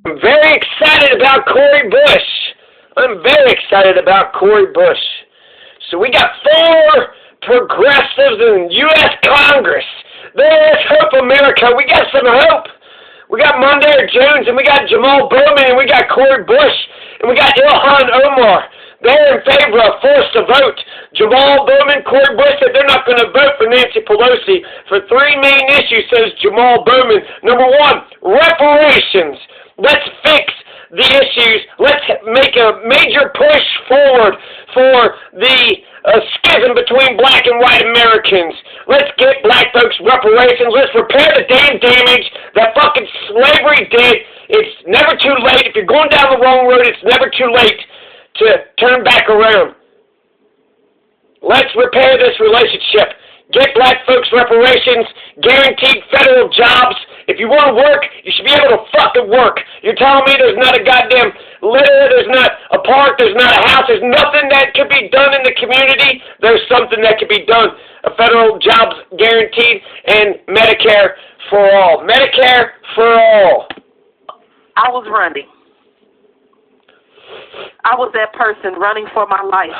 I'm very excited about Cori Bush. I'm very excited about Cori Bush. So we got 4 progressives in U.S. Congress. There's hope, America. We got some hope. We got Mondaire Jones, and we got Jamaal Bowman, and we got Cori Bush, and we got Ilhan Omar. They're in favor of forced to vote. Jamaal Bowman, Cori Bush said they're not going to vote for Nancy Pelosi for 3 main issues, says Jamaal Bowman. Number 1, reparations. Let's fix the issues. Let's make a major push forward for the schism between black and white Americans. Let's get black folks reparations. Let's repair the damn damage that fucking slavery did. It's never too late. If you're going down the wrong road, it's never too late to turn back around. Let's repair this relationship. Get black folks reparations, guaranteed federal jobs. If you want to work, you should be able to fucking work. You're telling me there's not a goddamn litter, there's not a park, there's not a house, there's nothing that could be done in the community? There's something that could be done. A federal jobs guaranteed and Medicare for all. Medicare for all. I was running. I was that person running for my life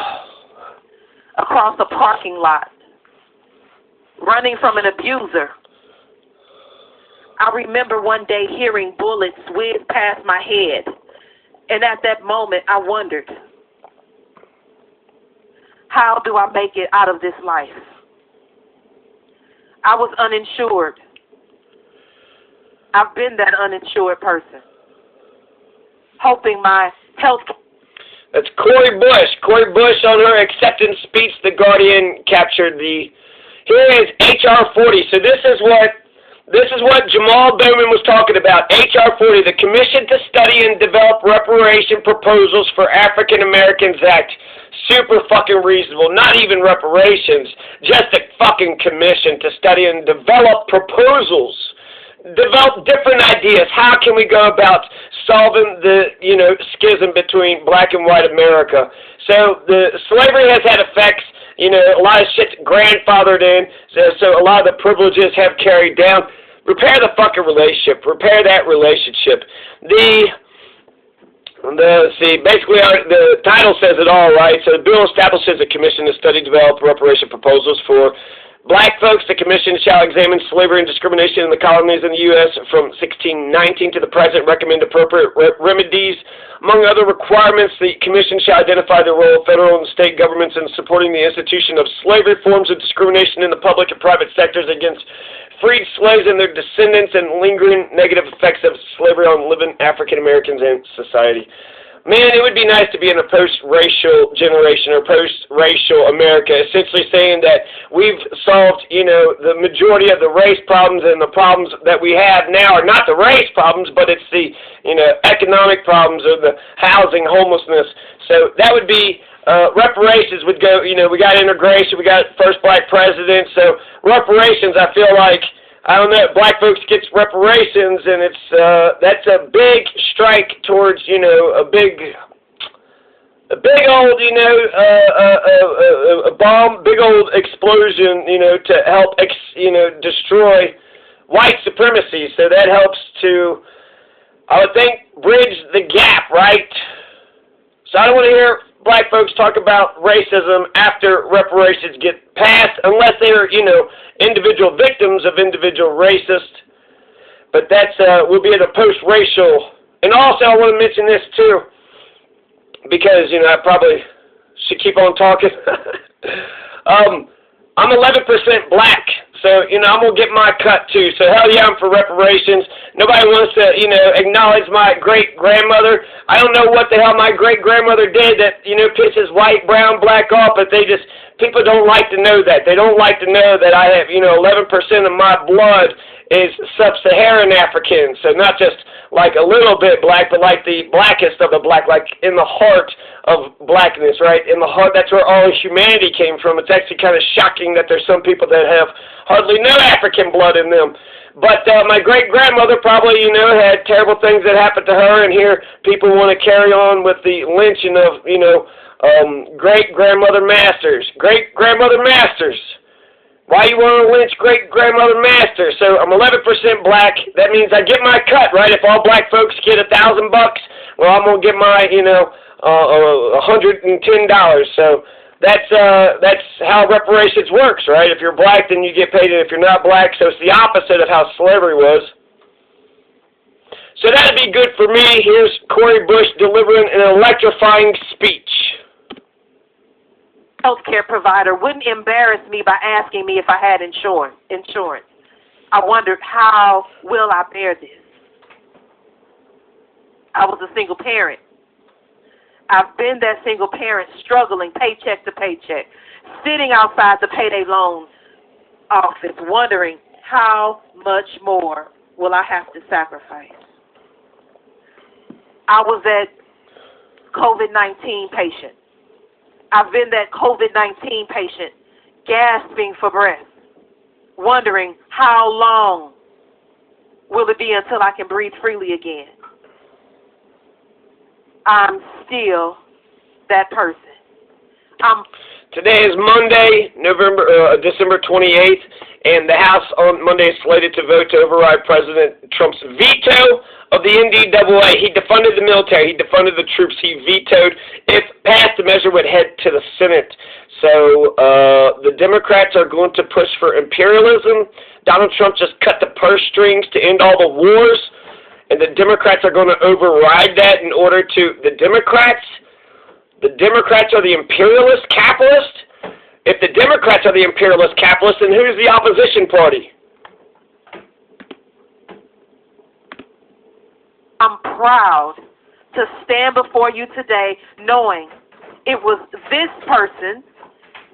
across a parking lot, running from an abuser. I remember one day hearing bullets whiz past my head, and at that moment I wondered, how do I make it out of this life? I was uninsured. I've been that uninsured person, hoping my health... That's Cori Bush. Cori Bush on her acceptance speech, The Guardian captured the... Here is H.R. 40. So this is what Jamaal Bowman was talking about. H.R. 40, the Commission to Study and Develop Reparation Proposals for African Americans Act. Super fucking reasonable. Not even reparations. Just a fucking commission to study and develop proposals. Develop different ideas. How can we go about solving the, schism between black and white America? So the slavery has had effects. A lot of shit's grandfathered in, so a lot of the privileges have carried down. Repair the fucking relationship. Repair that relationship. Basically the title says it all, right? So the bill establishes a commission to study, develop reparation proposals for black folks. The commission shall examine slavery and discrimination in the colonies in the U.S. from 1619 to the present, recommend appropriate remedies. Among other requirements, the commission shall identify the role of federal and state governments in supporting the institution of slavery, forms of discrimination in the public and private sectors against freed slaves and their descendants, and lingering negative effects of slavery on living African Americans and society. Man, it would be nice to be in a post-racial generation or post-racial America, essentially saying that we've solved, the majority of the race problems, and the problems that we have now are not the race problems, but it's the, economic problems or the housing, homelessness. So that would be, reparations would go, we got integration, we got first black president, so reparations, I feel like, I don't know, black folks gets reparations, and it's that's a big strike towards, a big old, a bomb, big old explosion, to help, destroy white supremacy. So that helps to, I would think, bridge the gap, right? So I don't want to hear black folks talk about racism after reparations get passed, unless they're, individual victims of individual racists. But that's, we'll be in a post-racial. And also, I want to mention this, too, because, I probably should keep on talking. I'm 11% black, so, I'm going to get my cut, too. So, hell yeah, I'm for reparations. Nobody wants to, acknowledge my great-grandmother. I don't know what the hell my great-grandmother did that, pisses white, brown, black off, but people don't like to know that. They don't like to know that I have, 11% of my blood is sub-Saharan African. So not just like a little bit black, but like the blackest of the black, like in the heart of blackness, right? In the heart, that's where all humanity came from. It's actually kind of shocking that there's some people that have hardly no African blood in them. But my great-grandmother probably, had terrible things that happened to her, and here people want to carry on with the lynching of, great-grandmother Masters. Great-grandmother Masters. Why you want to lynch great-grandmother master? So I'm 11% black. That means I get my cut, right? If all black folks get $1,000, well, I'm gonna get my, $110. So that's how reparations works, right? If you're black, then you get paid, and if you're not black, so it's the opposite of how slavery was. So that'd be good for me. Here's Cori Bush delivering an electrifying speech. Healthcare provider wouldn't embarrass me by asking me if I had insurance. I wondered, how will I bear this? I was a single parent. I've been that single parent struggling paycheck to paycheck, sitting outside the payday loan office wondering how much more will I have to sacrifice. I was that COVID-19 patient. I've been that COVID-19 patient gasping for breath, wondering how long will it be until I can breathe freely again. I'm still that person. Today is Monday, December 28th, and the House on Monday is slated to vote to override President Trump's veto of the NDAA. He defunded the military. He defunded the troops. He vetoed. If passed, the measure would head to the Senate. So the Democrats are going to push for imperialism. Donald Trump just cut the purse strings to end all the wars, and the Democrats are going to override that in order to the Democrats are the imperialist capitalists. If the Democrats are the imperialist capitalists, then who's the opposition party? I'm proud to stand before you today knowing it was this person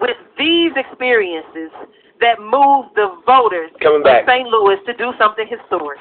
with these experiences that moved the voters of St. Louis to do something historic.